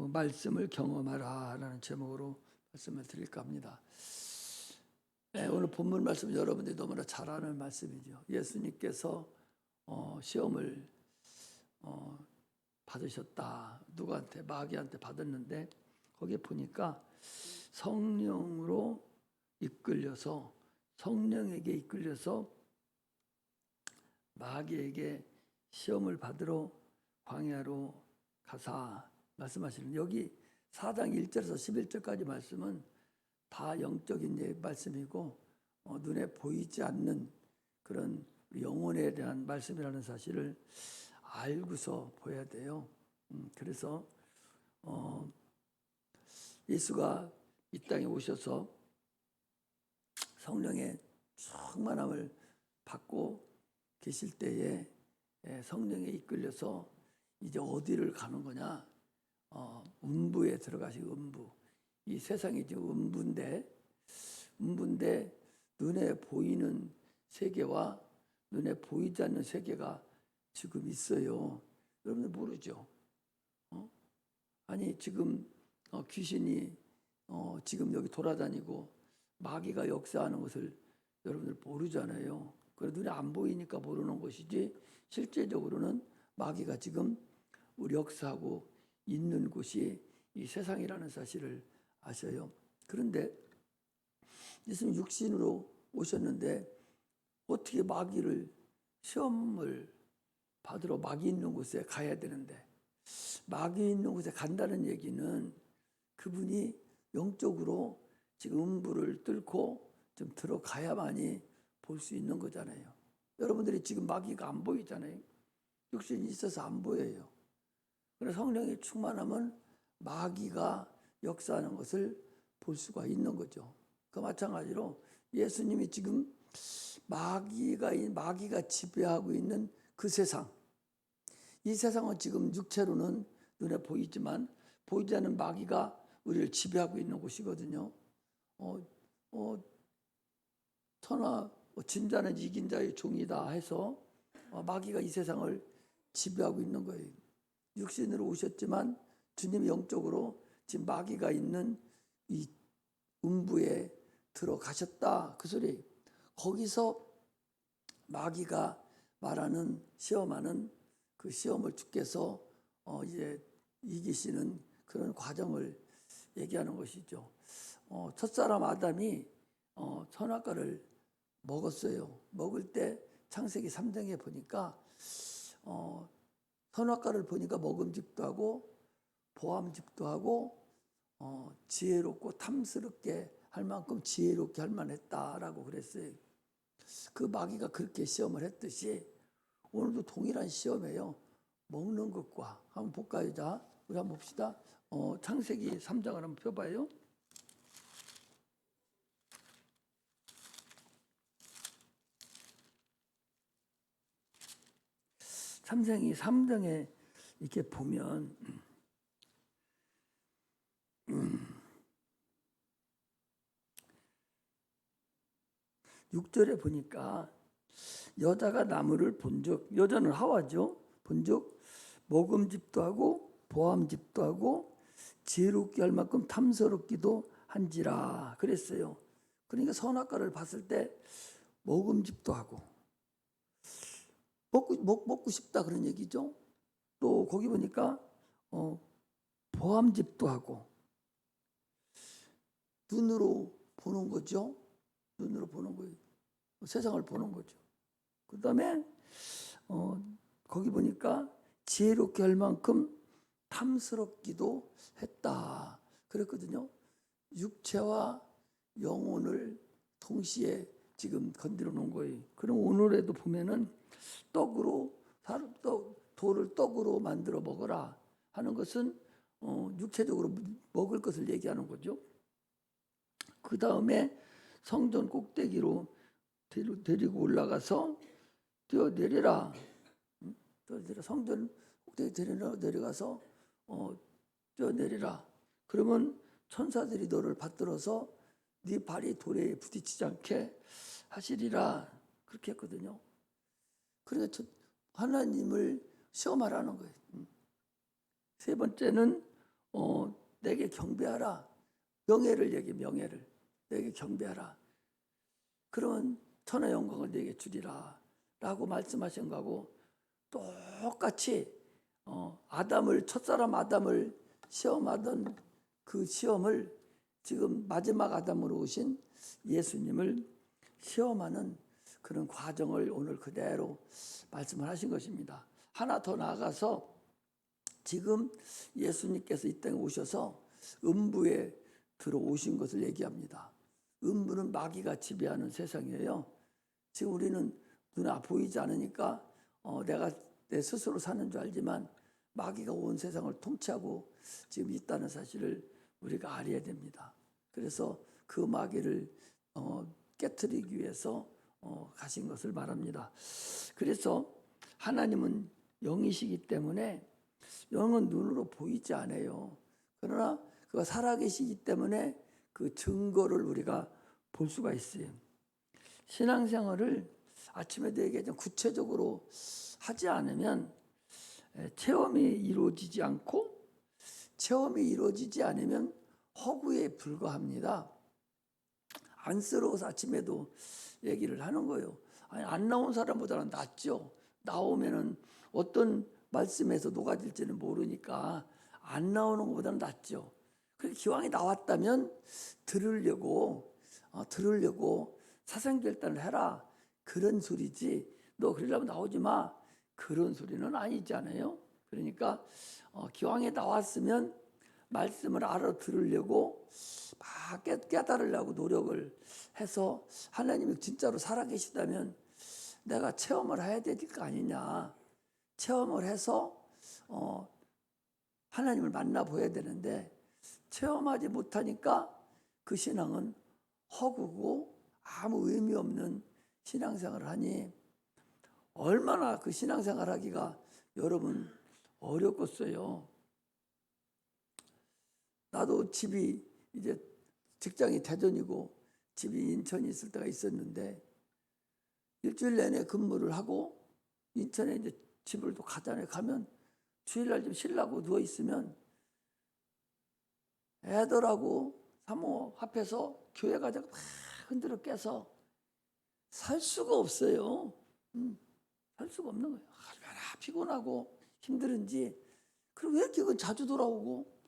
말씀을 경험하라라는 제목으로 말씀을 드릴까 합니다. 오늘 본문 말씀 여러분들이 너무나 잘 아는 말씀이죠. 예수님께서 시험을 받으셨다. 누구한테? 마귀한테 받았는데 거기에 보니까 성령으로 이끌려서 성령에게 이끌려서 마귀에게 시험을 받으러 광야로 가사 말씀하시는 여기 4장 1절에서 11절까지 말씀은 다 영적인 말씀이고 눈에 보이지 않는 그런 영혼에 대한 말씀이라는 사실을 알고서 보여야 돼요. 그래서 예수가 이 땅에 오셔서 성령의 충만함을 받고 계실 때에 성령에 이끌려서 이제 어디를 가는 거냐? 음부에 들어가시고 음부. 이 세상이 지금 음부인데 눈에 보이는 세계와 눈에 보이지 않는 세계가 지금 있어요. 여러분들 모르죠? 아니 지금 귀신이 지금 여기 돌아다니고 마귀가 역사하는 것을 여러분들 모르잖아요. 그래 눈에 안 보이니까 모르는 것이지 실제적으로는 마귀가 지금 우리 역사하고 있는 곳이 이 세상이라는 사실을 아셔요. 그런데 예수님 육신으로 오셨는데 어떻게 마귀를 시험을 받으러 마귀 있는 곳에 가야 되는데 마귀 있는 곳에 간다는 얘기는 그분이 영적으로 지금 음부를 뚫고 좀 들어가야만이 볼 수 있는 거잖아요. 여러분들이 지금 마귀가 안 보이잖아요. 육신이 있어서 안 보여요. 그래서 성령의 충만함은 마귀가 역사하는 것을 볼 수가 있는 거죠. 그 마찬가지로 예수님이 지금 마귀가 지배하고 있는 그 세상, 이 세상은 지금 육체로는 눈에 보이지만 보이지 않는 마귀가 우리를 지배하고 있는 곳이거든요. 천하 진자는 이긴 자의 종이다 해서 마귀가 이 세상을 지배하고 있는 거예요. 육신으로 오셨지만 주님이 영적으로 지금 마귀가 있는 이 음부에 들어가셨다. 그 소리. 거기서 마귀가 말하는 시험하는 그 시험을 주께서 이제 이기시는 그런 과정을 얘기하는 것이죠. 첫사람 아담이 선악과를 먹었어요. 먹을 때 창세기 3장에 보니까 선악과를 보니까 먹음직도 하고 보암직도 하고 지혜롭고 탐스럽게 할 만큼 지혜롭게 할 만했다라고 그랬어요. 그 마귀가 그렇게 시험을 했듯이 오늘도 동일한 시험이에요. 먹는 것과 한번 볼까요? 자, 우리 한번 봅시다. 창세기 3장을 한번 펴봐요. 창세기 3장에 이렇게 보면 6절에 보니까 여자가 나무를 본즉 여자는 하와죠. 본즉 먹음직도 하고 보암직도 하고 지혜롭게 할 만큼 탐스럽기도 한지라 그랬어요. 그러니까 선악과를 봤을 때 먹음직도 하고 먹고 싶다 그런 얘기죠. 또 거기 보니까 보암직도 하고 눈으로 보는 거죠. 눈으로 보는 거예요. 세상을 보는 거죠. 그 다음에 거기 보니까 지혜롭게 할 만큼 탐스럽기도 했다 그랬거든요. 육체와 영혼을 동시에 지금 건드려 놓은 거예요. 그럼 오늘에도 보면은 돌을 떡으로 만들어 먹어라 하는 것은 육체적으로 먹을 것을 얘기하는 거죠. 그 다음에 성전 꼭대기로 데리고 올라가서 뛰어내리라. 성전 꼭대기 내려가서 뛰어내리라. 그러면 천사들이 너를 받들어서 네 발이 돌에 부딪히지 않게 하시리라. 그렇게 했거든요. 그러니까 하나님을 시험하라는 거예요. 세 번째는 내게 경배하라. 명예를 얘기, 명예를 내게 경배하라. 그러면 천하 영광을 내게 주리라 라고 말씀하신 거하고 똑같이 첫사람 아담을 시험하던 그 시험을 지금 마지막 아담으로 오신 예수님을 시험하는 그런 과정을 오늘 그대로 말씀을 하신 것입니다. 하나 더 나아가서 지금 예수님께서 이 땅에 오셔서 음부에 들어오신 것을 얘기합니다. 음부는 마귀가 지배하는 세상이에요. 지금 우리는 눈에 보이지 않으니까 내가 내 스스로 사는 줄 알지만 마귀가 온 세상을 통치하고 지금 있다는 사실을 우리가 알아야 됩니다. 그래서 그 마귀를 깨트리기 위해서 가신 것을 말합니다. 그래서 하나님은 영이시기 때문에 영은 눈으로 보이지 않아요. 그러나 그가 살아계시기 때문에 그 증거를 우리가 볼 수가 있어요. 신앙생활을 아침에도 얘기했지만 구체적으로 하지 않으면 체험이 이루어지지 않고 체험이 이루어지지 않으면 허구에 불과합니다. 안쓰러워서 아침에도 얘기를 하는 거예요. 아니, 안 나온 사람보다는 낫죠. 나오면은 어떤 말씀에서 녹아질지는 모르니까 안 나오는 것보다는 낫죠. 그래서 기왕이 나왔다면 들으려고 사생결단을 해라. 그런 소리지. 너 그러려면 나오지 마. 그런 소리는 아니잖아요. 그러니까 기왕에 나왔으면 말씀을 알아들으려고 막 깨달으려고 노력을 해서 하나님이 진짜로 살아계시다면 내가 체험을 해야 될 거 아니냐. 체험을 해서 하나님을 만나보아야 되는데 체험하지 못하니까 그 신앙은 허구고 아무 의미 없는 신앙생활을 하니 얼마나 그 신앙생활 하기가 여러분 어렵겠어요. 나도 집이 이제 직장이 대전이고 집이 인천이 있을 때가 있었는데 일주일 내내 근무를 하고 인천에 이제 집을 또 가잖아요. 가면 주일날 좀 쉬려고 누워 있으면 애들하고 사모 앞에서 교회 가자고 막 흔들어 깨서 살 수가 없어요. 살 수가 없는 거예요. 얼마나 피곤하고 힘들은지. 그리고 왜 이렇게 자주 돌아오고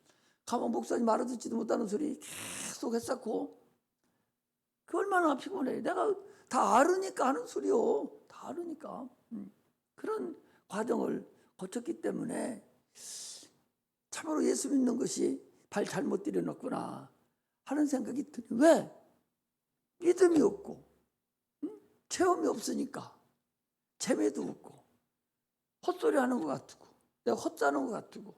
가만 목사님 알아듣지도 못하는 소리 계속 했었고 그 얼마나 피곤해. 내가 다 알으니까 하는 소리요. 다 알으니까. 그런 과정을 거쳤기 때문에 참으로 예수 믿는 것이 발 잘못 들여놨구나 하는 생각이 드니 왜? 믿음이 없고 체험이 없으니까 재미도 없고 헛소리 하는 것 같고 내가 헛자는 것 같고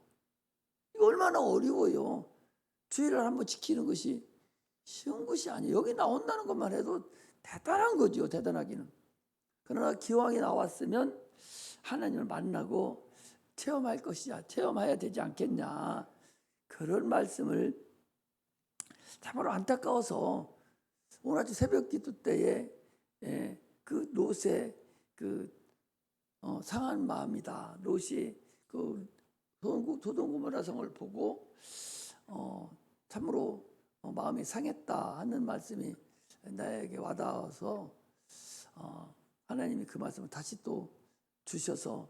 이거 얼마나 어려워요. 주의를 한번 지키는 것이 쉬운 것이 아니에요. 여기 나온다는 것만 해도 대단한 거죠. 대단하기는. 그러나 기왕이 나왔으면 하나님을 만나고 체험할 것이야. 체험해야 되지 않겠냐. 그런 말씀을 참으로 안타까워서 오늘 아침 새벽 기도 때에 그 롯의 상한 마음이다. 롯이 그 소돔 고모라 성을 보고 참으로 마음이 상했다 하는 말씀이 나에게 와닿아서 하나님이 그 말씀을 다시 또 주셔서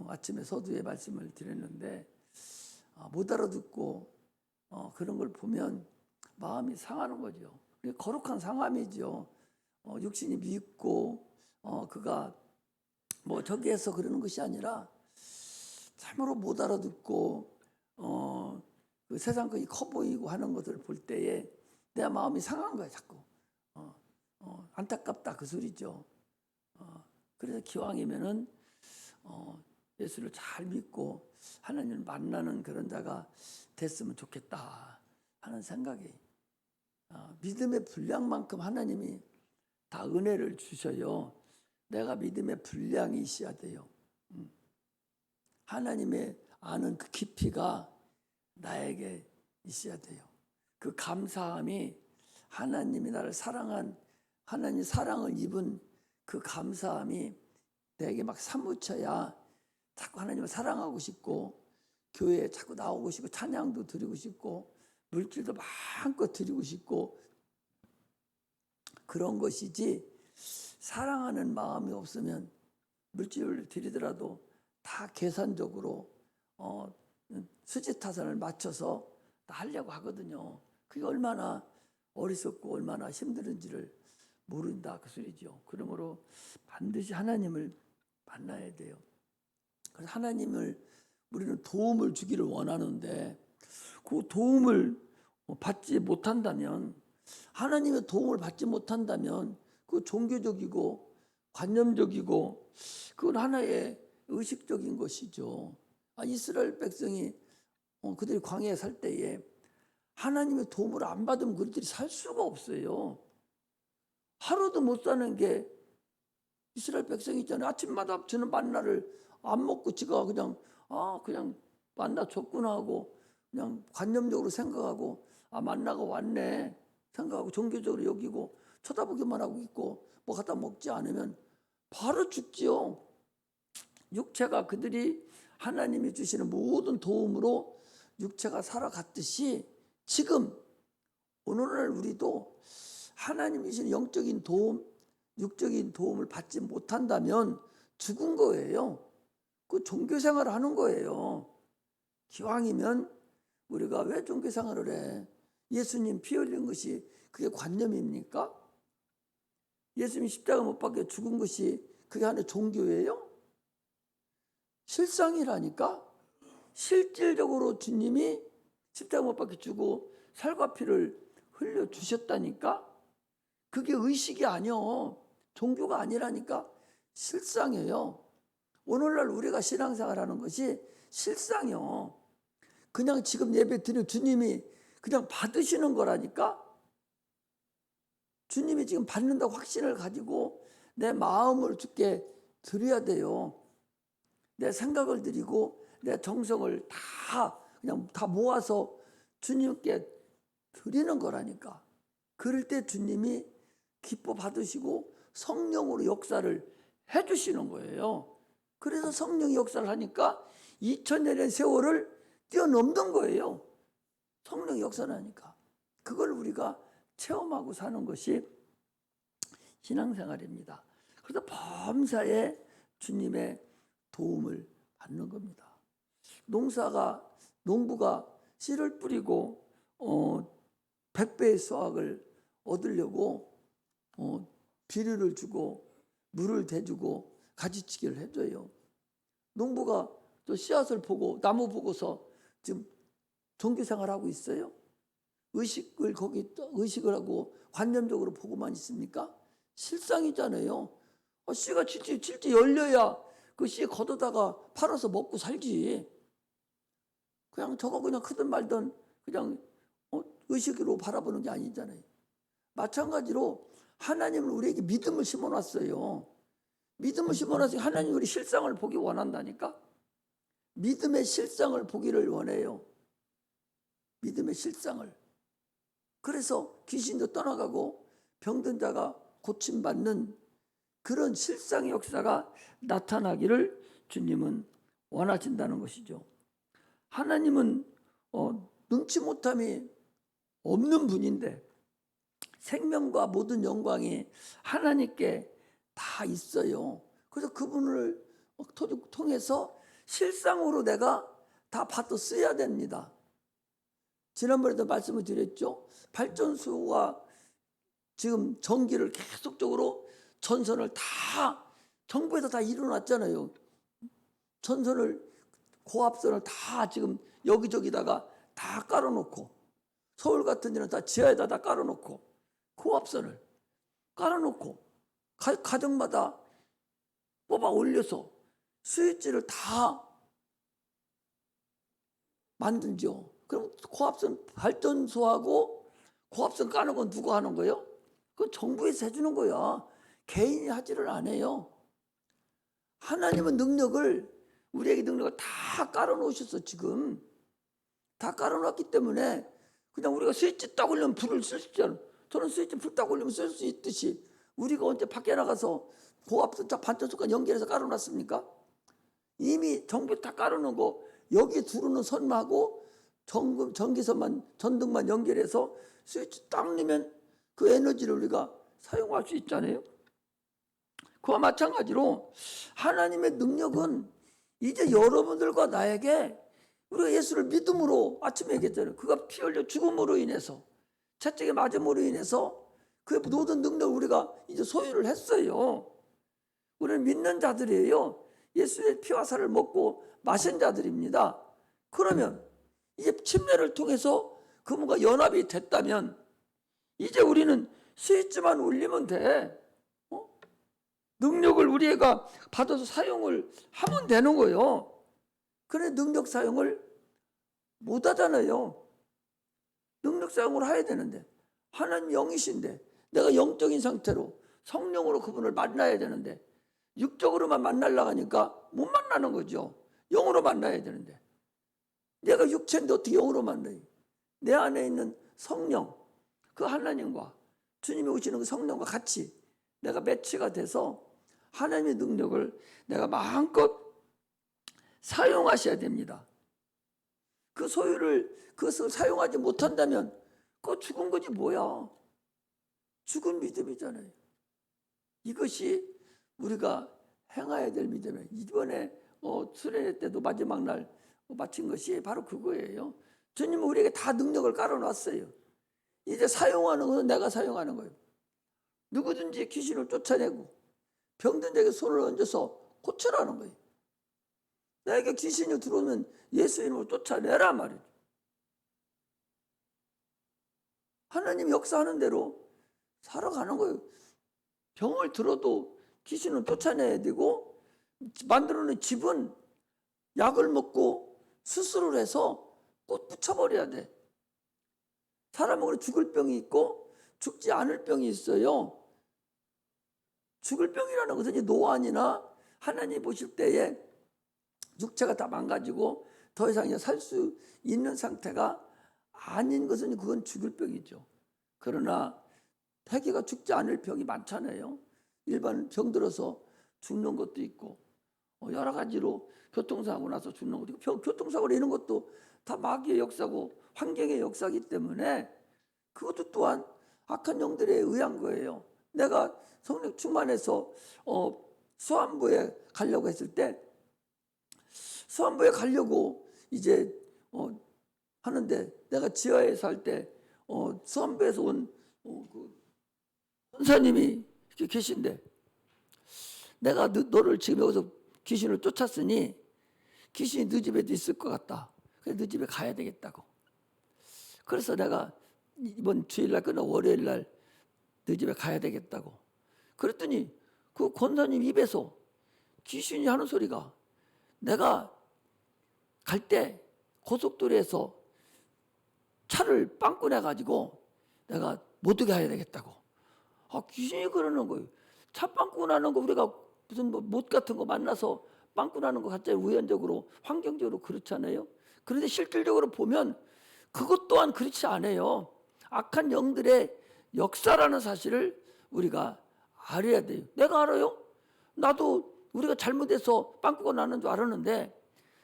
아침에 서두에 말씀을 드렸는데 못 알아듣고 그런 걸 보면 마음이 상하는 거죠. 거룩한 상함이죠. 육신이 밉고 그가 뭐 저기에서 그러는 것이 아니라 참으로 못 알아듣고 그 세상 것이 커 보이고 하는 것을 볼 때에 내 마음이 상한 거야 자꾸. 안타깝다 그 소리죠. 그래서 기왕이면은 예수를 잘 믿고 하나님을 만나는 그런 자가 됐으면 좋겠다 하는 생각이 믿음의 분량만큼 하나님이 다 은혜를 주셔요. 내가 믿음의 분량이 있어야 돼요. 하나님의 아는 그 깊이가 나에게 있어야 돼요. 그 감사함이 하나님이 나를 사랑한 하나님 사랑을 입은 그 감사함이 내게 막 사무쳐야 자꾸 하나님을 사랑하고 싶고 교회에 자꾸 나오고 싶고 찬양도 드리고 싶고 물질도 마음껏 드리고 싶고 그런 것이지, 사랑하는 마음이 없으면 물질을 드리더라도 다 계산적으로 수지타산을 맞춰서 다 하려고 하거든요. 그게 얼마나 어리석고 얼마나 힘든지를 모른다 그 소리죠. 그러므로 반드시 하나님을 만나야 돼요. 그래서 하나님을 우리는 도움을 주기를 원하는데 그 도움을 받지 못한다면, 하나님의 도움을 받지 못한다면 그 종교적이고 관념적이고 그건 하나의 의식적인 것이죠. 이스라엘 백성이 그들이 광야에 살 때에 하나님의 도움을 안 받으면 그들이 살 수가 없어요. 하루도 못 사는 게 이스라엘 백성이 있잖아요. 아침마다 저는 만나를 안 먹고 지가 그냥 만나 줬구나 하고 그냥 관념적으로 생각하고 만나가 왔네 생각하고 종교적으로 여기고 쳐다보기만 하고 있고 뭐 갖다 먹지 않으면 바로 죽지요. 육체가 그들이 하나님이 주시는 모든 도움으로 육체가 살아갔듯이 지금 오늘날 우리도 하나님이 주시는 영적인 도움, 육적인 도움을 받지 못한다면 죽은 거예요. 그 종교생활을 하는 거예요. 기왕이면 우리가 왜 종교생활을 해? 예수님 피 흘린 것이 그게 관념입니까? 예수님 십자가 못 박혀 죽은 것이 그게 하나의 종교예요? 실상이라니까. 실질적으로 주님이 십자가 못 박혀 죽고 살과 피를 흘려주셨다니까. 그게 의식이 아니요, 종교가 아니라니까. 실상이에요. 오늘날 우리가 신앙생활하는 것이 실상이요. 그냥 지금 예배 드리는 주님이 그냥 받으시는 거라니까. 주님이 지금 받는다고 확신을 가지고 내 마음을 주께 드려야 돼요. 내 생각을 드리고 내 정성을 그냥 다 모아서 주님께 드리는 거라니까. 그럴 때 주님이 기뻐 받으시고 성령으로 역사를 해주시는 거예요. 그래서 성령이 역사를 하니까 2000년의 세월을 뛰어넘는 거예요. 성령이 역사를 하니까. 그걸 우리가 체험하고 사는 것이 신앙생활입니다. 그래서 범사에 주님의 도움을 받는 겁니다. 농부가 씨를 뿌리고 100배의 수확을 얻으려고 비료를 주고 물을 대주고 가지치기를 해줘요. 농부가 또 씨앗을 보고 나무 보고서 지금 종교생활하고 있어요? 의식을 하고 관념적으로 보고만 있습니까? 실상이잖아요. 씨가 질질 열려야 그 씨 걷어다가 팔아서 먹고 살지. 그냥 저거 그냥 크든 말든 그냥 의식으로 바라보는 게 아니잖아요. 마찬가지로 하나님은 우리에게 믿음을 심어놨어요. 믿음을 심어놨으니 하나님이 우리 실상을 보기 원한다니까. 믿음의 실상을 보기를 원해요. 믿음의 실상을. 그래서 귀신도 떠나가고 병든 자가 고침받는 그런 실상의 역사가 나타나기를 주님은 원하신다는 것이죠. 하나님은 능치 못함이 없는 분인데 생명과 모든 영광이 하나님께 다 있어요. 그래서 그분을 통해서 실상으로 내가 다 받아 써야 됩니다. 지난번에도 말씀을 드렸죠. 발전소가 지금 전기를 계속적으로 전선을 다 정부에서 다 이뤄놨잖아요. 전선을 고압선을 다 지금 여기저기다가 다 깔아놓고, 서울 같은 데는 다 지하에다 다 깔아놓고 고압선을 깔아놓고 가정마다 뽑아 올려서 스위치를 다 만들죠. 그럼 고압선 발전소하고 고압선 까는 건 누가 하는 거예요? 그건 정부에서 해주는 거야. 개인이 하지를 않아요. 하나님은 우리에게 능력을 다 깔아놓으셨어. 지금 다 깔아놓았기 때문에 그냥 우리가 스위치 딱 올리면 불을 쓸 수 있잖아. 저는 스위치 불 딱 올리면 쓸 수 있듯이 우리가 언제 밖에 나가서 고압선 발전소까지 연결해서 깔아놨습니까? 이미 정부 다 깔아놓은 거 여기 두르는 선하고 전기선만 전등만 연결해서 스위치 딱 넣으면 그 에너지를 우리가 사용할 수 있잖아요. 그와 마찬가지로 하나님의 능력은 이제 여러분들과 나에게, 우리가 예수를 믿음으로 아침에 얘기했잖아요. 그가 피 흘려 죽음으로 인해서, 채찍에 맞음으로 인해서 그 모든 능력을 우리가 이제 소유를 했어요. 우리는 믿는 자들이에요. 예수의 피와 살을 먹고 마신 자들입니다. 그러면 이제 침례를 통해서 그분과 연합이 됐다면 이제 우리는 스위치만 울리면 돼. 능력을 우리가 받아서 사용을 하면 되는 거예요. 그래 능력 사용을 못 하잖아요. 능력 사용을 해야 되는데, 하나님 영이신데 내가 영적인 상태로 성령으로 그분을 만나야 되는데 육적으로만 만나려고 하니까 못 만나는 거죠. 영으로 만나야 되는데 내가 육체인데 어떻게 영으로 만나요? 내 안에 있는 성령, 그 하나님과 주님이 오시는 그 성령과 같이 내가 매치가 돼서 하나님의 능력을 내가 마음껏 사용하셔야 됩니다. 그 소유를, 그것을 사용하지 못한다면 그거 죽은 거지 뭐야. 죽은 믿음이잖아요. 이것이 우리가 행해야 될 믿음이에요. 이번에 수련회 때도 마지막 날 마친 것이 바로 그거예요. 주님은 우리에게 다 능력을 깔아놨어요. 이제 사용하는 것은 내가 사용하는 거예요. 누구든지 귀신을 쫓아내고 병든 자에게 손을 얹어서 고쳐라는 거예요. 나에게 귀신이 들어오면 예수 이름으로 쫓아내라 말이죠. 하나님 역사하는 대로 살아가는 거예요. 병을 들어도 귀신은 쫓아내야 되고, 만들어놓은 집은 약을 먹고 수술을 해서 꼭 붙여버려야 돼. 사람은 죽을 병이 있고 죽지 않을 병이 있어요. 죽을 병이라는 것은 노안이나 하나님 보실 때에 육체가 다 망가지고 더 이상 살 수 있는 상태가 아닌 것은 그건 죽을 병이죠. 그러나 폐기가 죽지 않을 병이 많잖아요. 일반 병들어서 죽는 것도 있고 여러 가지로 교통사고 나서 죽는 것도 있고, 교통사고 이런 것도 다 마귀의 역사고 환경의 역사이기 때문에 그것도 또한 악한 영들에 의한 거예요. 내가 성령 충만해서 수안부에 가려고 했을 때, 수안부에 가려고 이제 하는데, 내가 지하에 살 때 수안부에서 온 그 선사님이 이렇게 계신데, 내가 너를 지금 여기서 귀신을 쫓았으니 귀신이 너 집에도 있을 것 같다. 그래서 너 집에 가야 되겠다고. 그래서 내가 이번 주일날 끝나고 월요일날 너 집에 가야 되겠다고. 그랬더니 그 권사님 입에서 귀신이 하는 소리가, 내가 갈 때 고속도로에서 차를 빵꾸 내가지고 내가 못 오게 해야 되겠다고. 귀신이 그러는 거예요. 차 빵꾸 나는 거 우리가 무슨 못 같은 거 만나서 빵꾸 나는 거 갑자기 우연적으로 환경적으로 그렇잖아요. 그런데 실질적으로 보면 그것 또한 그렇지 않아요. 악한 영들의 역사라는 사실을 우리가 알아야 돼요. 내가 알아요? 나도 우리가 잘못해서 빵꾸가 나는 줄 알았는데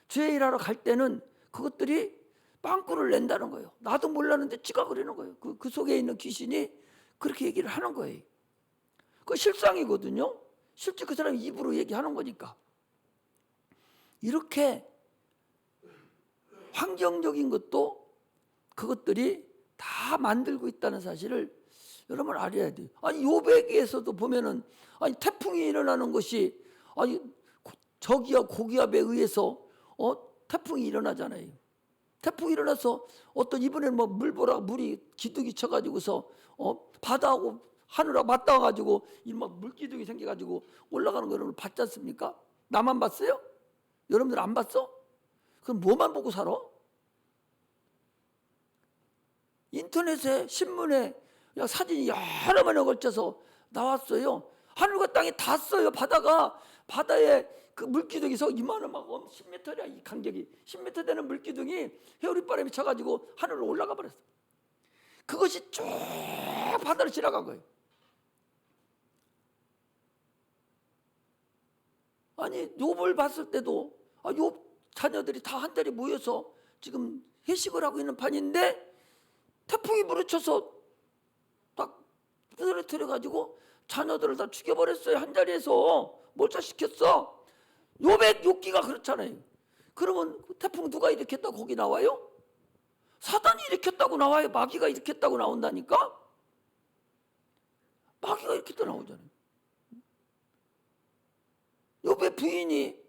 주의 일하러 갈 때는 그것들이 빵꾸를 낸다는 거예요. 나도 몰랐는데 지가 그러는 거예요. 그 속에 있는 귀신이 그렇게 얘기를 하는 거예요. 그거 실상이거든요. 실제 그 사람이 입으로 얘기하는 거니까. 이렇게 환경적인 것도 그것들이 다 만들고 있다는 사실을 여러분 알아야 돼요. 아니 요백에서도 보면은 태풍이 일어나는 것이 저기압 고기압에 의해서 태풍이 일어나잖아요. 태풍이 일어나서 어떤 이번에는 물보라 물이 기둥이 쳐가지고서 바다하고 하늘하고 맞닿아가지고 막 물기둥이 생겨가지고 올라가는 거 여러분 봤지 않습니까? 나만 봤어요? 여러분들 안 봤어? 그럼 뭐만 보고 살아? 인터넷에 신문에 사진이 여러 번에 걸쳐서 나왔어요. 하늘과 땅이 다 써요. 바다에 그 물기둥이서 이만한 막 10m야 이 간격이 10m 되는 물기둥이 해오리바람이 쳐가지고 하늘로 올라가 버렸어. 그것이 쭉 바다를 지나간 거예요. 아니 욥을 봤을 때도 욥 자녀들이 다 한 자리 모여서 지금 회식을 하고 있는 판인데 태풍이 부딪혀서 딱 떨어뜨려가지고 자녀들을 다 죽여버렸어요. 한 자리에서 몰살시켰어. 욥기가 그렇잖아요. 그러면 태풍 누가 일으켰다고 거기 나와요? 사단이 일으켰다고 나와요. 마귀가 일으켰다고 나온다니까. 마귀가 일으켰다고 나오잖아요. 욥의 부인이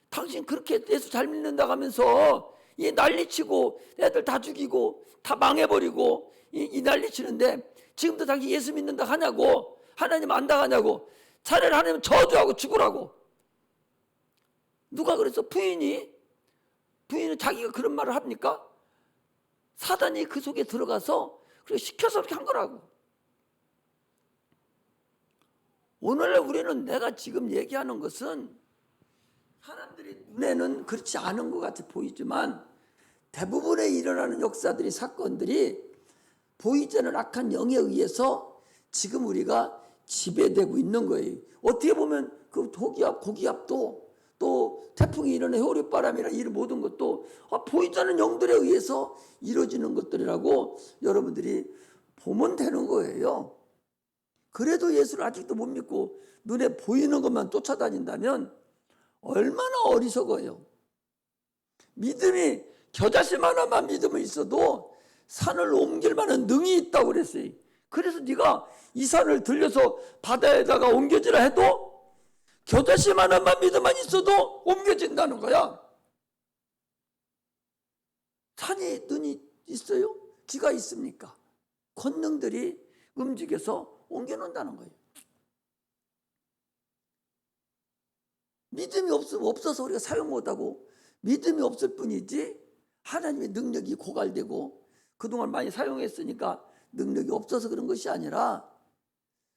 당신 그렇게 예수 잘 믿는다고 하면서 이 난리치고 애들 다 죽이고 다 망해버리고 이 난리치는데 지금도 당신 예수 믿는다 하냐고, 하나님 안다 하냐고, 차라리 하나님 저주하고 죽으라고. 누가 그랬어? 부인은 자기가 그런 말을 합니까? 사단이 그 속에 들어가서 그렇게 시켜서 그렇게 한 거라고. 오늘날 우리는 내가 지금 얘기하는 것은 사람들이 눈에는 그렇지 않은 것 같이 보이지만 대부분의 일어나는 역사들이, 사건들이 보이지 않는 악한 영에 의해서 지금 우리가 지배되고 있는 거예요. 어떻게 보면 그 고기압도 또 태풍이 일어나 효류바람이나 이런 모든 것도 보이지 않는 영들에 의해서 이루어지는 것들이라고 여러분들이 보면 되는 거예요. 그래도 예수를 아직도 못 믿고 눈에 보이는 것만 쫓아다닌다면 얼마나 어리석어요. 믿음이 겨자씨 하나만 믿음이 있어도 산을 옮길 만한 능이 있다고 그랬어요. 그래서 네가 이 산을 들려서 바다에다가 옮겨지라 해도 겨자씨 하나만 믿음만 있어도 옮겨진다는 거야. 산이 눈이 있어요? 귀가 있습니까? 권능들이 움직여서 옮겨놓는다는 거예요. 믿음이 없어서 우리가 사용 못하고 믿음이 없을 뿐이지 하나님의 능력이 고갈되고 그동안 많이 사용했으니까 능력이 없어서 그런 것이 아니라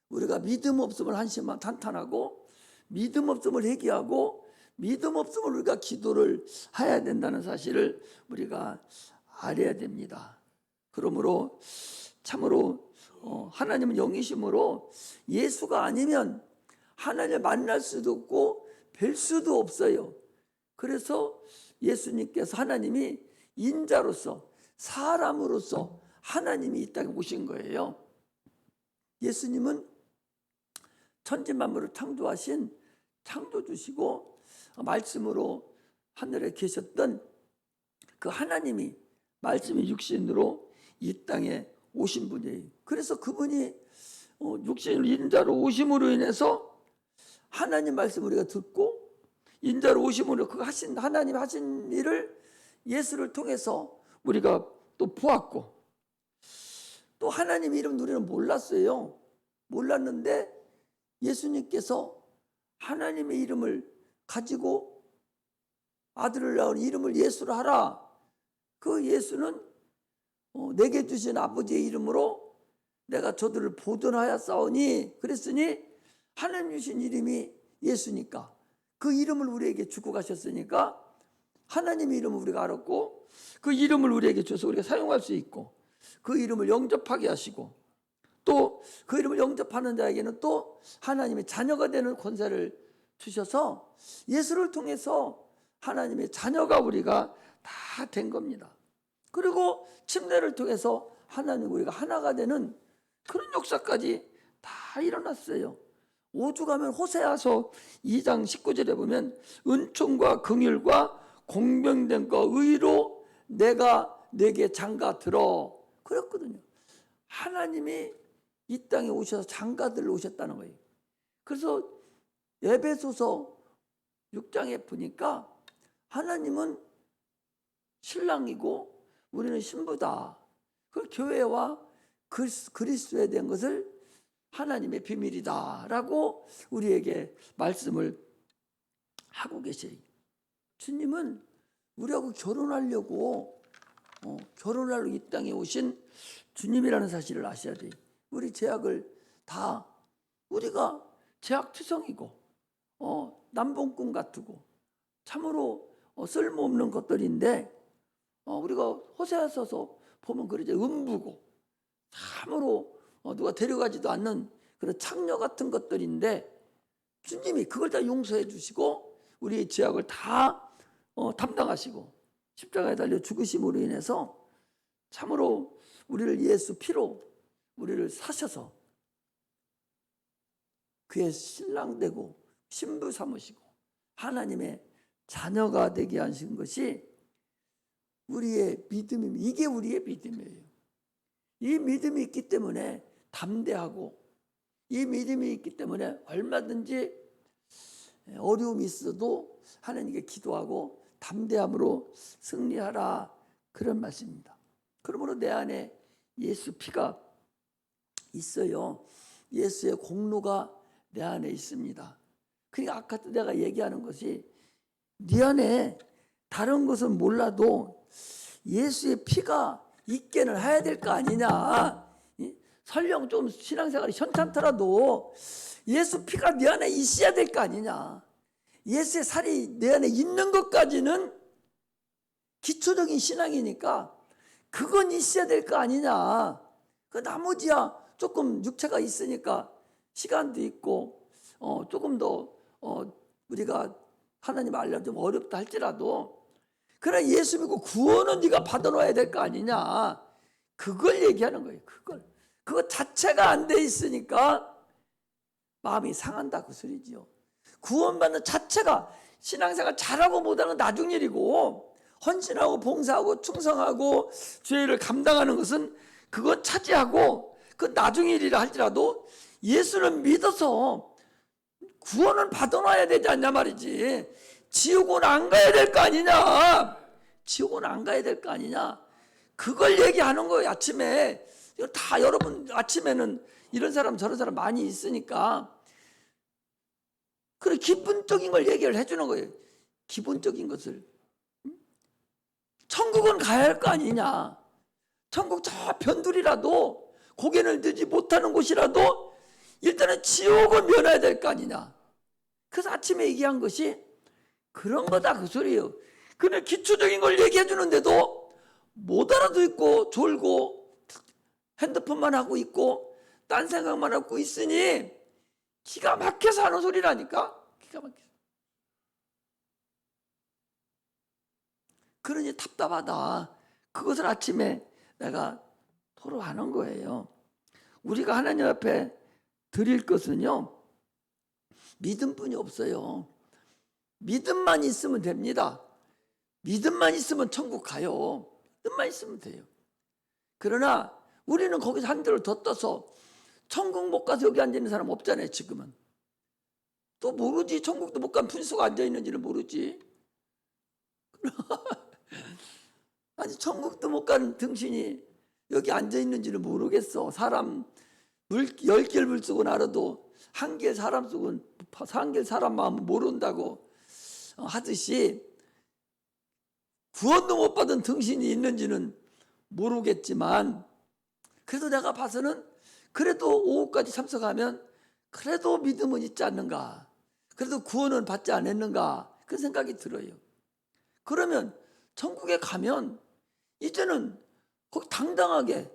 우리가 믿음 없음을 한심만 탄탄하고 믿음 없음을 회개하고 믿음 없음을 우리가 기도를 해야 된다는 사실을 우리가 알아야 됩니다. 그러므로 참으로 하나님은 영이심으로 예수가 아니면 하나님을 만날 수도 없고 뵐 수도 없어요. 그래서 예수님께서 하나님이 인자로서 사람으로서 하나님이 이 땅에 오신 거예요. 예수님은 천지만물을 창조하신 창조주시고 말씀으로 하늘에 계셨던 그 하나님이 말씀이 육신으로 이 땅에 오신 분이에요. 그래서 그분이 육신으로 인자로 오심으로 인해서 하나님 말씀 우리가 듣고 인자로 오심으로 그 하나님 하신 일을 예수를 통해서 우리가 또 보았고 또 하나님 이름 우리는 몰랐어요. 몰랐는데 예수님께서 하나님의 이름을 가지고 아들을 낳은 이름을 예수로 하라. 그 예수는 내게 주신 아버지의 이름으로 내가 저들을 보존하였사오니 그랬으니 하나님 주신 이름이 예수니까 그 이름을 우리에게 주고 가셨으니까 하나님의 이름을 우리가 알았고 그 이름을 우리에게 줘서 우리가 사용할 수 있고 그 이름을 영접하게 하시고 또 그 이름을 영접하는 자에게는 또 하나님의 자녀가 되는 권세를 주셔서 예수를 통해서 하나님의 자녀가 우리가 다 된 겁니다. 그리고 침례를 통해서 하나님 우리가 하나가 되는 그런 역사까지 다 일어났어요. 오죽하면 호세아서 2장 19절에 보면 은총과 긍휼과 공평됨과 의로 내가 내게 장가 들어 그랬거든요. 하나님이 이 땅에 오셔서 장가들로 오셨다는 거예요. 그래서 에베소서 6장에 보니까 하나님은 신랑이고 우리는 신부다. 그 교회와 그리스도에 대한 것을 하나님의 비밀이다라고 우리에게 말씀을 하고 계세요. 주님은 우리하고 결혼하려고 결혼하러 이 땅에 오신 주님이라는 사실을 아셔야 돼요. 우리 죄악을 다 우리가 죄악투성이고 남봉꾼 같고 참으로 쓸모없는 것들인데 우리가 호세아서서 보면 그러죠. 음부고 참으로 누가 데려가지도 않는 그런 창녀 같은 것들인데 주님이 그걸 다 용서해 주시고 우리의 죄악을 다 담당하시고 십자가에 달려 죽으심으로 인해서 참으로 우리를 예수 피로 우리를 사셔서 그의 신랑 되고 신부 삼으시고 하나님의 자녀가 되게 하신 것이 우리의 믿음입니다. 이게 우리의 믿음이에요. 이 믿음이 있기 때문에 담대하고, 이 믿음이 있기 때문에 얼마든지 어려움이 있어도 하나님께 기도하고 담대함으로 승리하라, 그런 말씀입니다. 그러므로 내 안에 예수 피가 있어요. 예수의 공로가 내 안에 있습니다. 그러니까 아까도 내가 얘기하는 것이, 네 안에 다른 것은 몰라도 예수의 피가 있게는 해야 될 거 아니냐. 설령 좀 신앙생활이 현찮더라도 예수 피가 네 안에 있어야 될 거 아니냐. 예수의 살이 내 안에 있는 것까지는 기초적인 신앙이니까 그건 있어야 될 거 아니냐. 그 나머지야 조금 육체가 있으니까 시간도 있고 조금 더 우리가 하나님 알려 좀 어렵다 할지라도, 그래 예수 믿고 구원은 네가 받아놔야 될 거 아니냐. 그걸 얘기하는 거예요. 그거 자체가 안 돼 있으니까 마음이 상한다, 그 소리지요. 구원받는 자체가, 신앙생활 잘하고 못하는 건 나중 일이고, 헌신하고 봉사하고 충성하고 죄를 감당하는 것은 그건 차지하고 그 나중 일이라 할지라도 예수를 믿어서 구원을 받아놔야 되지 않냐 말이지. 지옥은 안 가야 될 거 아니냐. 지옥은 안 가야 될 거 아니냐. 그걸 얘기하는 거예요. 아침에 다 여러분 아침에는 이런 사람 저런 사람 많이 있으니까 그래 기본적인 걸 얘기를 해주는 거예요. 기본적인 것을. 천국은 가야 할 거 아니냐. 천국 저 변두리라도 고개를 들지 못하는 곳이라도 일단은 지옥은 면해야 될 거 아니냐. 그래서 아침에 얘기한 것이 그런 거다, 그 소리예요. 근데 기초적인 걸 얘기해 주는데도 못 알아듣고 졸고 핸드폰만 하고 있고 딴 생각만 하고 있으니 기가 막혀서 하는 소리라니까. 기가 막혀서. 그러니 답답하다. 그것을 아침에 내가 토로하는 거예요. 우리가 하나님 앞에 드릴 것은요, 믿음뿐이 없어요. 믿음만 있으면 됩니다. 믿음만 있으면 천국 가요. 믿음만 있으면 돼요. 그러나 우리는 거기서 한 대를 더 떠서 천국 못 가서 여기 앉아있는 사람 없잖아요. 지금은 또 모르지. 천국도 못 간 분수가 앉아있는지는 모르지. 아니 천국도 못 간 등신이 여기 앉아있는지는 모르겠어. 사람 10개를 물 쓰고 알아도 한 개의 사람 속은 한 개의 사람 마음은 모른다고 하듯이 구원도 못 받은 등신이 있는지는 모르겠지만, 그래도 내가 봐서는 그래도 오후까지 참석하면 그래도 믿음은 있지 않는가, 그래도 구원은 받지 않았는가, 그런 생각이 들어요. 그러면 천국에 가면 이제는 거기 당당하게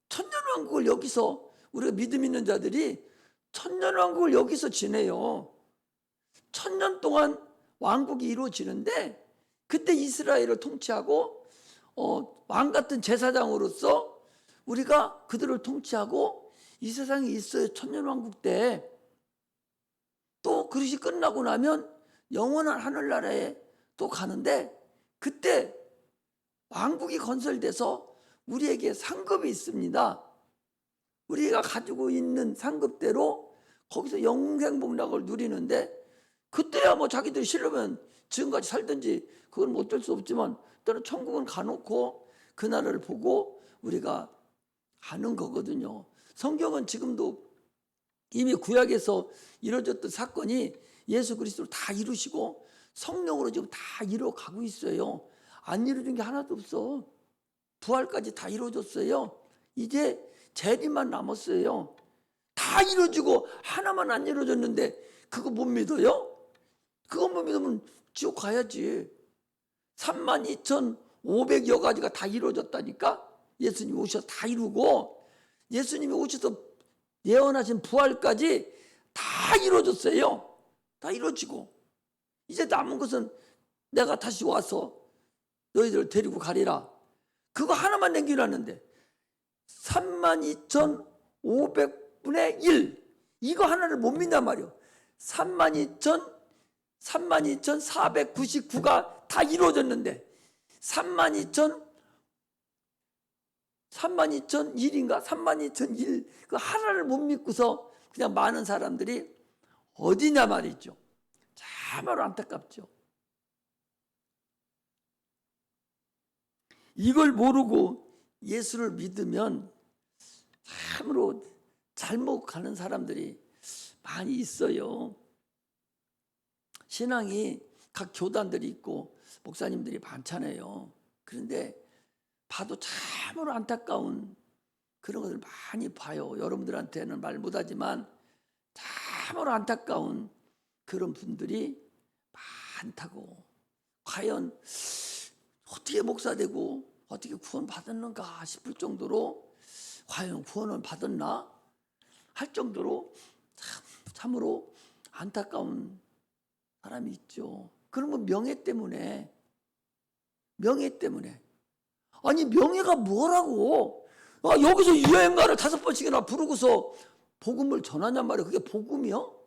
천년왕국을 여기서, 우리가 믿음 있는 자들이 천년왕국을 여기서 지내요. 1000년 동안 왕국이 이루어지는데 그때 이스라엘을 통치하고 왕 같은 제사장으로서 우리가 그들을 통치하고 이 세상에 있어요. 천년왕국 때. 또 그릇이 끝나고 나면 영원한 하늘나라에 또 가는데, 그때 왕국이 건설돼서 우리에게 상급이 있습니다. 우리가 가지고 있는 상급대로 거기서 영생복락을 누리는데, 그때야 뭐 자기들이 싫으면 지금까지 살든지 그건 뭐 어쩔 수 없지만 때는 천국은 가놓고 그 나라를 보고 우리가 하는 거거든요. 성경은 지금도 이미 구약에서 이루어졌던 사건이 예수 그리스도로 다 이루시고 성령으로 지금 다 이루어가고 있어요. 안 이루어진 게 하나도 없어. 부활까지 다 이루어졌어요. 이제 재림만 남았어요. 다 이루어지고 하나만 안 이루어졌는데 그거 못 믿어요? 그거 못 믿으면 지옥 가야지. 32,500여 가지가 다 이루어졌다니까. 예수님이 오셔서 다 이루고, 예수님이 오셔서 예언하신 부활까지 다 이루어졌어요. 다 이루어지고 이제 남은 것은 내가 다시 와서 너희들을 데리고 가리라. 그거 하나만 남겨놨는데 32,500분의 1 이거 하나를 못 믿단 말이요. 32,499가 다 이루어졌는데 32,001인가 32,001 그 하나를 못 믿고서 그냥 많은 사람들이 어디냐 말이죠. 참으로 안타깝죠. 이걸 모르고 예수를 믿으면 참으로 잘못 가는 사람들이 많이 있어요. 신앙이 각 교단들이 있고 목사님들이 많잖아요. 그런데 봐도 참으로 안타까운 그런 것을 많이 봐요. 여러분들한테는 말 못하지만 참으로 안타까운 그런 분들이 많다고. 과연 어떻게 목사 되고 어떻게 구원 받았는가 싶을 정도로 과연 구원을 받았나 할 정도로 참으로 안타까운 사람이 있죠. 그러면 명예 때문에 아니 명예가 뭐라고? 여기서 유행가를 5번씩이나 부르고서 복음을 전하냔 말이야. 그게 복음이요?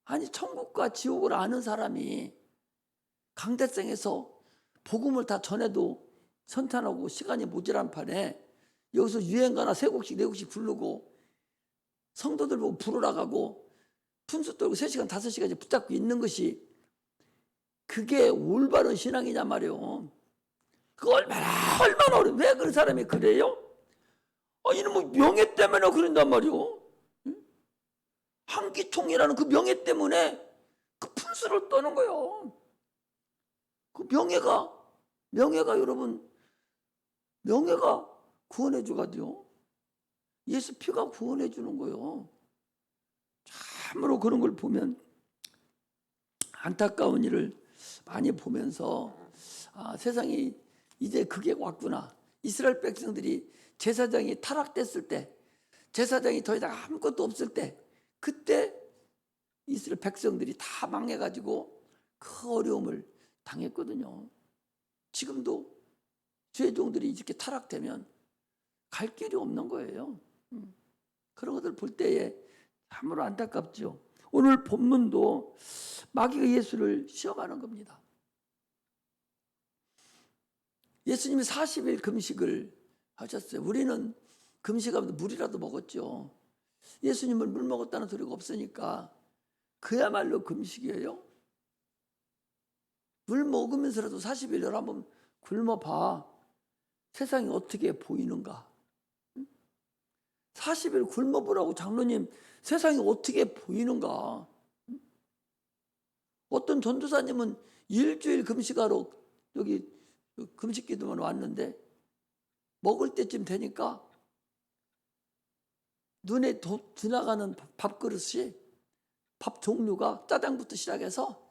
아니 천국과 지옥을 아는 사람이 강대성에서 복음을 다 전해도 선탄하고 시간이 모자란 판에 여기서 유행가나 3곡씩 4곡씩 부르고 성도들 보고 부르라 가고 분수 떨고 3시간 5시간씩 붙잡고 있는 것이 그게 올바른 신앙이냐 말이요. 그 얼마나 어려워. 왜 그런 사람이 그래요? 이놈의 명예 때문에 그런단 말이요. 한기총이라는 그 명예 때문에 그 분수를 떠는 거예요. 그 명예가 여러분 명예가 구원해 주거든요. 예수 피가 구원해 주는 거예요. 참으로 그런 걸 보면 안타까운 일을 많이 보면서 세상이 이제 그게 왔구나. 이스라엘 백성들이 제사장이 타락됐을 때, 제사장이 더 이상 아무것도 없을 때, 그때 이스라엘 백성들이 다 망해가지고 그 어려움을 당했거든요. 지금도 죄종들이 이렇게 타락되면 갈 길이 없는 거예요. 그런 것들 볼 때에 참으로 안타깝죠. 오늘 본문도 마귀가 예수를 시험하는 겁니다. 예수님이 40일 금식을 하셨어요. 우리는 금식하면서 물이라도 먹었죠. 예수님은 물 먹었다는 소리가 없으니까 그야말로 금식이에요. 물 먹으면서라도 40일을 한번 굶어봐. 세상이 어떻게 보이는가. 40일 굶어보라고 장로님 세상이 어떻게 보이는가. 어떤 전도사님은 일주일 금식하러 여기 금식기도만 왔는데 먹을 때쯤 되니까 눈에 지나가는 밥그릇이 밥 종류가 짜장부터 시작해서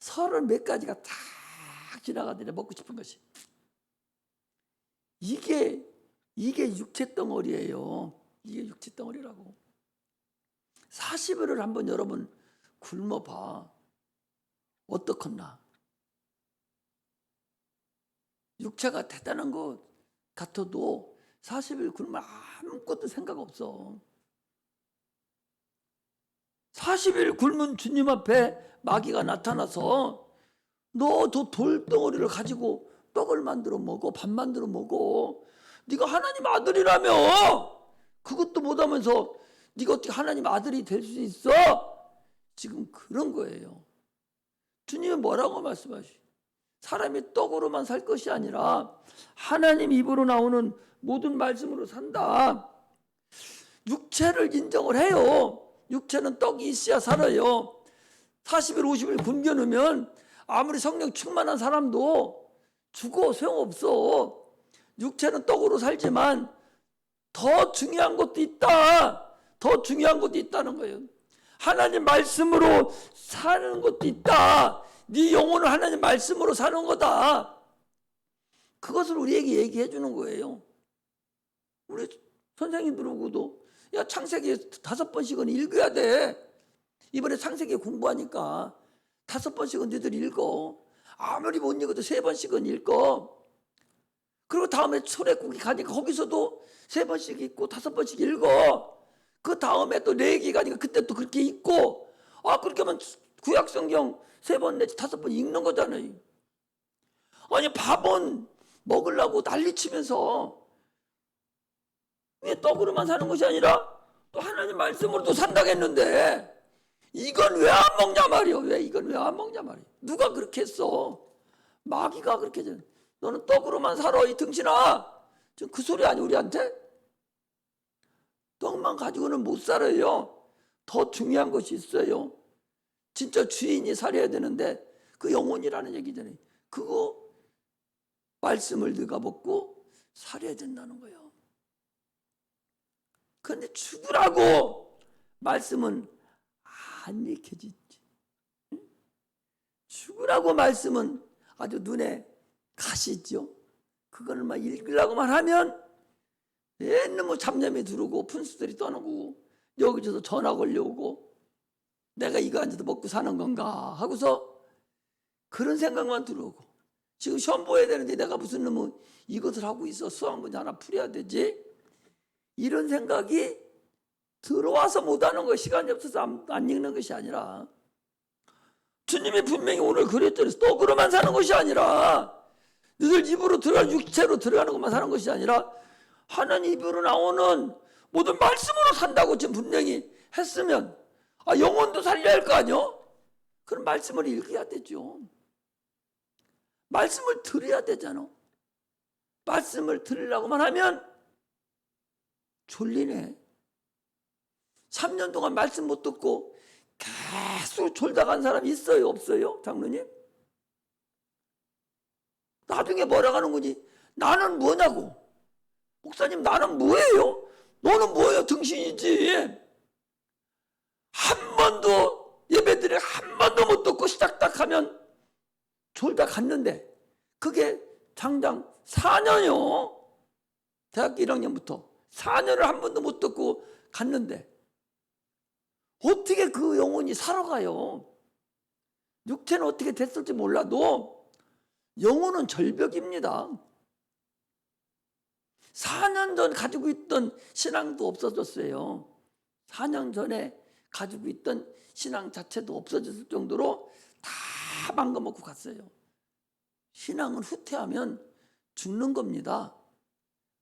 30몇 가지가 다 지나가더니 먹고 싶은 것이. 이게 육체 덩어리예요. 이게 육체 덩어리라고. 40일을 한번 여러분 굶어봐. 어떻겠나. 육체가 대단한 것 같아도 40일 굶으면 아무것도 생각 없어. 40일 굶은 주님 앞에 마귀가 나타나서 너 저 돌덩어리를 가지고 떡을 만들어 먹어. 밥 만들어 먹어. 네가 하나님 아들이라며. 그것도 못하면서 네가 어떻게 하나님 아들이 될 수 있어? 지금 그런 거예요. 주님은 뭐라고 말씀하시? 사람이 떡으로만 살 것이 아니라 하나님 입으로 나오는 모든 말씀으로 산다. 육체를 인정을 해요. 육체는 떡이 있어야 살아요. 40일 50일 굶겨 놓으면 아무리 성령 충만한 사람도 죽어 소용없어. 육체는 떡으로 살지만 더 중요한 것도 있다. 더 중요한 것도 있다는 거예요. 하나님 말씀으로 사는 것도 있다. 네 영혼을 하나님 말씀으로 사는 거다. 그것을 우리에게 얘기해 주는 거예요. 우리 선생님들 오고도 야 창세기 5번씩은 읽어야 돼. 이번에 창세기 공부하니까 5번씩은 너희들 읽어. 아무리 못 읽어도 3번씩은 읽어. 그리고 다음에 출애굽기 가니까 거기서도 3번씩 읽고 5번씩 읽어. 그 다음에 또 레위기 가니까 그때 또 그렇게 읽고. 그렇게 하면 구약 성경 3번 내지 5번 읽는 거잖아요. 아니 밥은 먹으려고 난리치면서 왜 떡으로만 사는 것이 아니라 또 하나님 말씀으로도 산다겠는데 이건 왜 안 먹냐 말이요. 왜 이건 왜 안 먹냐 말이요. 누가 그렇게 했어? 마귀가 그렇게 했잖아. 너는 떡으로만 살아 이 등신아. 지금 그 소리 아니 우리한테? 떡만 가지고는 못 살아요. 더 중요한 것이 있어요. 진짜 주인이 살아야 되는데 그 영혼이라는 얘기잖아요. 그거 말씀을 네가 먹고 살아야 된다는 거예요. 그런데 죽으라고 말씀은 안 익혀지지. 죽으라고 말씀은 아주 눈에 가시죠. 그거를 막 읽으려고만 하면 너무 잡념이 들어오고 분수들이 떠나고 여기저기서 전화 걸려오고 내가 이거 앉아서 먹고 사는 건가 하고서 그런 생각만 들어오고 지금 시험 보여야 되는데 내가 무슨 놈은 이것을 하고 있어. 수학 문제 하나 풀어야 되지. 이런 생각이 들어와서 못하는 거. 시간이 없어서 안 읽는 것이 아니라 주님이 분명히 오늘 그랬더니 떡으로만 사는 것이 아니라 너희들 입으로 들어가 육체로 들어가는 것만 사는 것이 아니라 하나님 입으로 나오는 모든 말씀으로 산다고 지금 분명히 했으면 영혼도 살려야 할 거 아니요? 그럼 말씀을 읽어야 되죠. 말씀을 들어야 되잖아. 말씀을 들으려고만 하면 졸리네. 3년 동안 말씀 못 듣고 계속 졸다 간 사람 있어요? 없어요? 장로님? 나중에 뭐라고 하는 거지? 나는 뭐냐고. 목사님 나는 뭐예요? 너는 뭐예요? 등신이지. 한 번도 예배드려 한 번도 못 듣고 시작 딱 하면 졸다 갔는데 그게 장장 4년이요. 대학교 1학년부터 4년을 한 번도 못 듣고 갔는데 어떻게 그 영혼이 살아가요? 육체는 어떻게 됐을지 몰라도 영혼은 절벽입니다. 4년 전 가지고 있던 신앙도 없어졌어요. 4년 전에 가지고 있던 신앙 자체도 없어졌을 정도로 다 망가먹고 갔어요. 신앙은 후퇴하면 죽는 겁니다.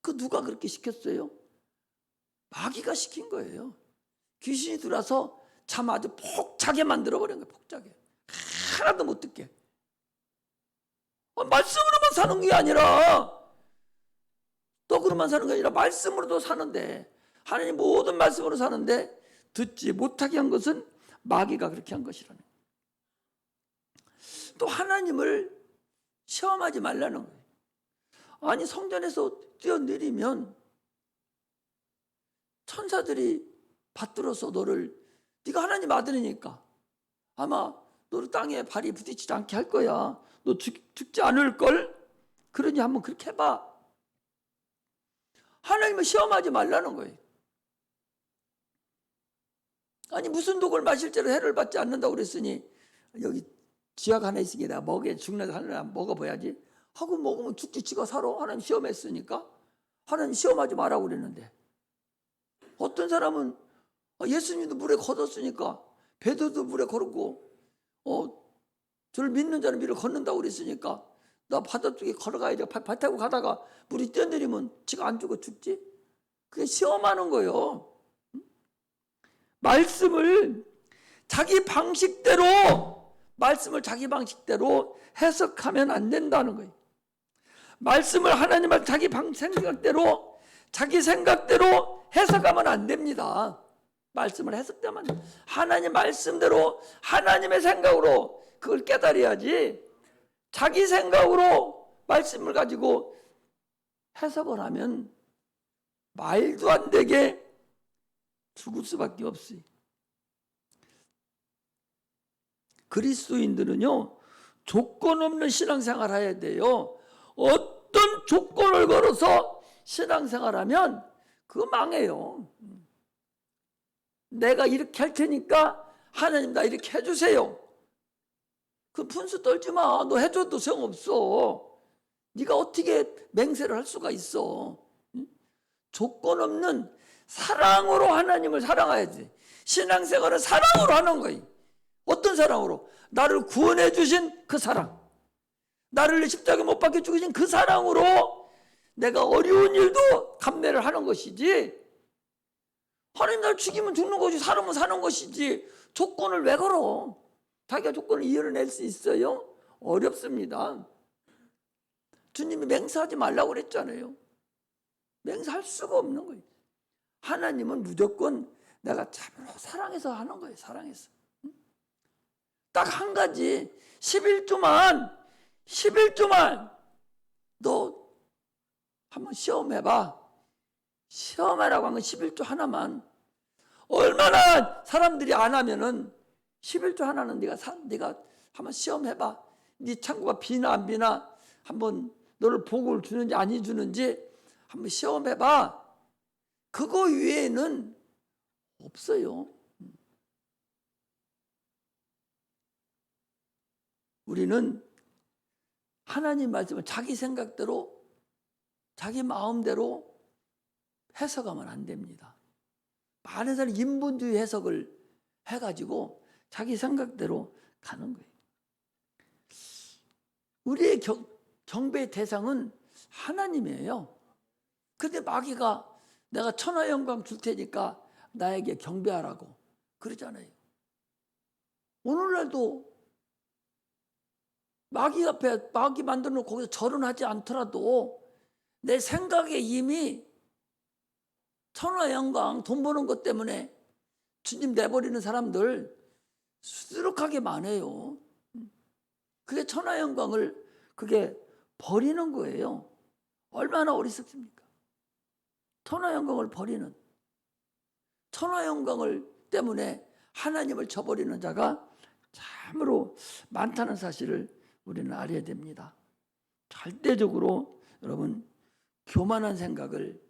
그 누가 그렇게 시켰어요? 마귀가 시킨 거예요. 귀신이 들어와서 참 아주 폭차게 만들어버린 거예요. 폭차게. 하나도 못 듣게. 말씀으로만 사는 게 아니라 떡으로만 사는 게 아니라 말씀으로도 사는데 하나님 모든 말씀으로 사는데 듣지 못하게 한 것은 마귀가 그렇게 한 것이라는 거예요. 또 하나님을 시험하지 말라는 거예요. 아니 성전에서 뛰어내리면 천사들이 받들어서 너를 네가 하나님 아들이니까 아마 너를 땅에 발이 부딪히지 않게 할 거야. 너 죽지 않을걸? 그러니 한번 그렇게 해봐. 하나님을 시험하지 말라는 거예요. 아니 무슨 독을 마실지로 해를 받지 않는다고 그랬으니 여기 쥐약 하나 있으니 내가 먹여 죽는 하나 먹어봐야지 하고 먹으면 죽지 지가 살아. 하나님 시험했으니까 하나님 시험하지 말라고 그랬는데 어떤 사람은 예수님도 물에 걷었으니까 베드로도 물에 걸었고 저를 믿는 자는 물에 걷는다고 그랬으니까 나 바다 쪽에 걸어가야 돼. 발 타고 가다가 물이 뛰어내리면 지가 안 죽어 죽지. 그게 시험하는 거예요. 말씀을 자기 방식대로 해석하면 안 된다는 거예요. 말씀을 하나님을 자기 생각대로 자기 생각대로 해석하면 안 됩니다. 말씀을 해석되면 하나님 말씀대로 하나님의 생각으로 그걸 깨달아야지 자기 생각으로 말씀을 가지고 해석을 하면 말도 안 되게 죽을 수밖에 없어요. 그리스도인들은요 조건 없는 신앙생활 해야 돼요. 어떤 조건을 걸어서 신앙생활하면 그거 망해요. 내가 이렇게 할 테니까 하나님 나 이렇게 해주세요. 그 분수 떨지 마. 너 해줘도 소용없어. 네가 어떻게 맹세를 할 수가 있어. 조건 없는 사랑으로 하나님을 사랑해야지. 신앙생활은 사랑으로 하는 거예요. 어떤 사랑으로? 나를 구원해 주신 그 사랑, 나를 십자가에 못 박혀 죽으신 그 사랑으로 내가 어려운 일도 감내를 하는 것이지. 하나님 나를 죽이면 죽는 거지, 살으면 사는 것이지. 조건을 왜 걸어? 자기가 조건을 이해낼 수 있어요? 어렵습니다. 주님이 맹세하지 말라고 그랬잖아요. 맹세할 수가 없는 거예요. 하나님은 무조건 내가 참으로 사랑해서 하는 거예요. 사랑해서. 딱 한 가지, 11조만 너 한번 시험해봐. 시험하라고 한 건 11조 하나만. 얼마나 사람들이 안 하면은 11조 하나는 네가 한번 시험해봐. 네 창고가 비나 안 비나 한번 너를 복을 주는지 안 주는지 한번 시험해봐. 그거 외에는 없어요. 우리는 하나님 말씀을 자기 생각대로 자기 마음대로 해석하면 안 됩니다. 많은 사람이 인본주의 해석을 해가지고 자기 생각대로 가는 거예요. 우리의 경배의 대상은 하나님이에요. 근데 마귀가 내가 천하 영광 줄 테니까 나에게 경배하라고 그러잖아요. 오늘날도 마귀 앞에 마귀 만들어 놓고 거기서 절은 하지 않더라도 내 생각에 이미 천하 영광 돈 버는 것 때문에 주님 내버리는 사람들 수두룩하게 많아요. 그게 천하 영광을 그게 버리는 거예요. 얼마나 어리석습니까? 천하 영광을 버리는, 천하 영광을 때문에 하나님을 저버리는 자가 참으로 많다는 사실을 우리는 알아야 됩니다. 절대적으로 여러분 교만한 생각을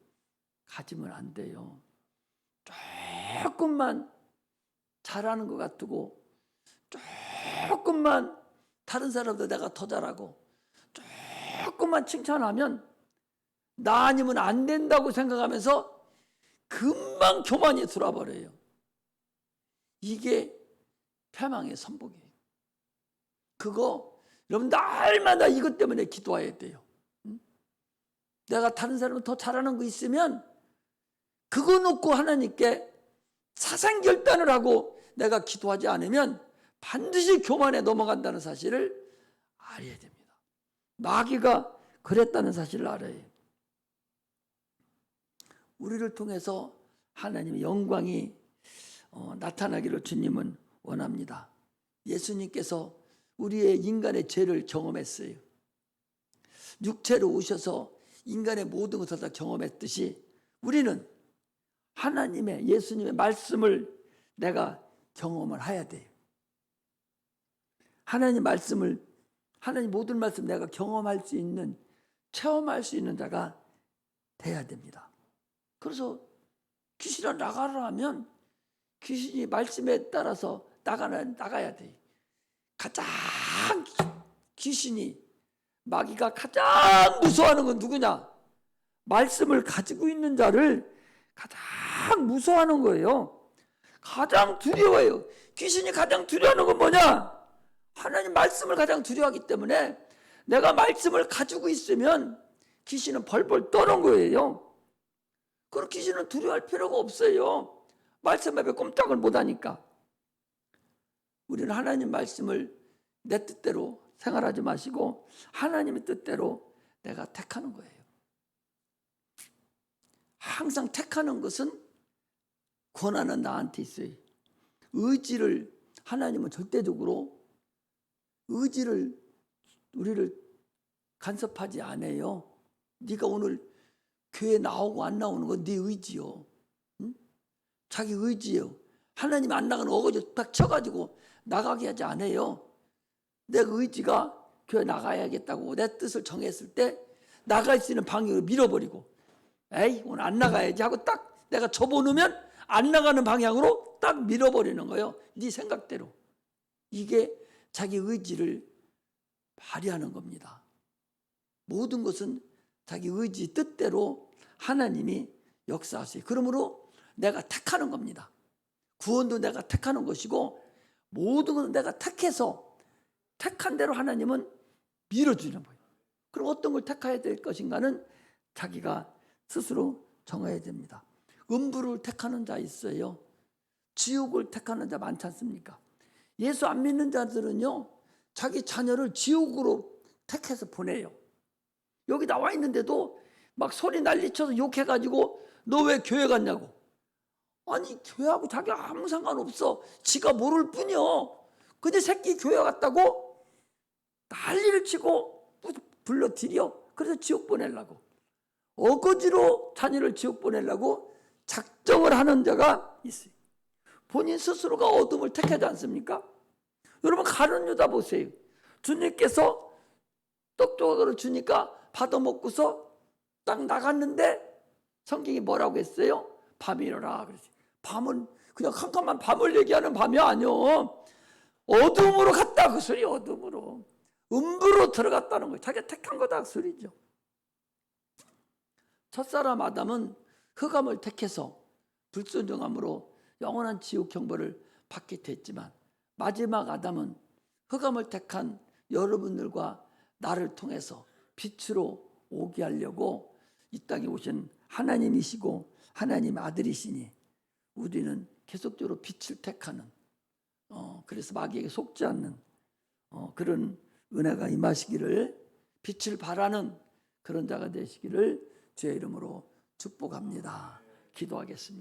가지면 안 돼요. 조금만 잘하는 것 같고, 조금만 다른 사람보다 내가 더 잘하고, 조금만 칭찬하면 나 아니면 안 된다고 생각하면서 금방 교만이 들어버려요. 이게 패망의 선복이에요. 그거 여러분 날마다 이것 때문에 기도해야 돼요. 내가 다른 사람은 더 잘하는 거 있으면 그거 놓고 하나님께 사상결단을 하고 내가 기도하지 않으면 반드시 교만에 넘어간다는 사실을 알아야 됩니다. 마귀가 그랬다는 사실을 알아요. 우리를 통해서 하나님의 영광이 나타나기를 주님은 원합니다. 예수님께서 우리의 인간의 죄를 경험했어요. 육체로 오셔서 인간의 모든 것을 다 경험했듯이 우리는 하나님의 예수님의 말씀을 내가 경험을 해야 돼요. 하나님 말씀을, 하나님 모든 말씀 내가 경험할 수 있는, 체험할 수 있는 자가 돼야 됩니다. 그래서 귀신아 나가라 하면 귀신이 말씀에 따라서 나가야 돼. 가장 귀신이, 마귀가 가장 무서워하는 건 누구냐? 말씀을 가지고 있는 자를 가장 무서워하는 거예요. 가장 두려워해요. 귀신이 가장 두려워하는 건 뭐냐? 하나님 말씀을 가장 두려워하기 때문에 내가 말씀을 가지고 있으면 귀신은 벌벌 떠는 거예요. 그리고 귀신은 두려워할 필요가 없어요. 말씀 앞에 꼼짝을 못하니까. 우리는 하나님 말씀을 내 뜻대로 생활하지 마시고 하나님의 뜻대로 내가 택하는 거예요. 항상 택하는 것은 권한은 나한테 있어요. 의지를, 하나님은 절대적으로 의지를 우리를 간섭하지 않아요. 네가 오늘 교회 나오고 안 나오는 건 네 의지요. 응? 자기 의지요. 하나님 안 나가는 어거지 딱 쳐가지고 나가게 하지 않아요. 내 의지가 교회 나가야겠다고 내 뜻을 정했을 때 나갈 수 있는 방향으로 밀어버리고 에이 오늘 안 나가야지 하고 딱 내가 접어놓으면 안 나가는 방향으로 딱 밀어버리는 거예요. 네 생각대로. 이게 자기 의지를 발휘하는 겁니다. 모든 것은 자기 의지 뜻대로 하나님이 역사하세요. 그러므로 내가 택하는 겁니다. 구원도 내가 택하는 것이고 모든 것은 내가 택해서 택한 대로 하나님은 밀어주는 거예요. 그럼 어떤 걸 택해야 될 것인가는 자기가 스스로 정해야 됩니다. 음부를 택하는 자 있어요. 지옥을 택하는 자 많지 않습니까? 예수 안 믿는 자들은요, 자기 자녀를 지옥으로 택해서 보내요. 여기 나와 있는데도 막 소리 난리쳐서 욕해가지고 너 왜 교회 갔냐고. 아니 교회하고 자기가 아무 상관없어. 지가 모를 뿐이요. 근데 새끼 교회 갔다고 난리를 치고 불러들여. 그래서 지옥 보내려고. 어거지로 자녀를 지옥 보내려고 작정을 하는 자가 있어요. 본인 스스로가 어둠을 택하지 않습니까? 여러분 가룟 유다 보세요. 주님께서 떡조각으로 주니까 받아먹고서 딱 나갔는데 성경이 뭐라고 했어요? 밤이라 그러지. 밤은 그냥 캄캄한 밤을 얘기하는 밤이 아니요. 어둠으로 갔다 그 소리. 어둠으로. 음부로 들어갔다는 거예요. 자기가 택한 거다 그 소리죠. 첫사람 아담은 흑암을 택해서 불순종함으로 영원한 지옥 형벌을 받게 됐지만 마지막 아담은 흑암을 택한 여러분들과 나를 통해서 빛으로 오게 하려고 이 땅에 오신 하나님이시고 하나님 아들이시니 우리는 계속적으로 빛을 택하는 그래서 마귀에게 속지 않는 그런 은혜가 임하시기를 빛을 발하는 그런 자가 되시기를 주의 이름으로 축복합니다. 기도하겠습니다.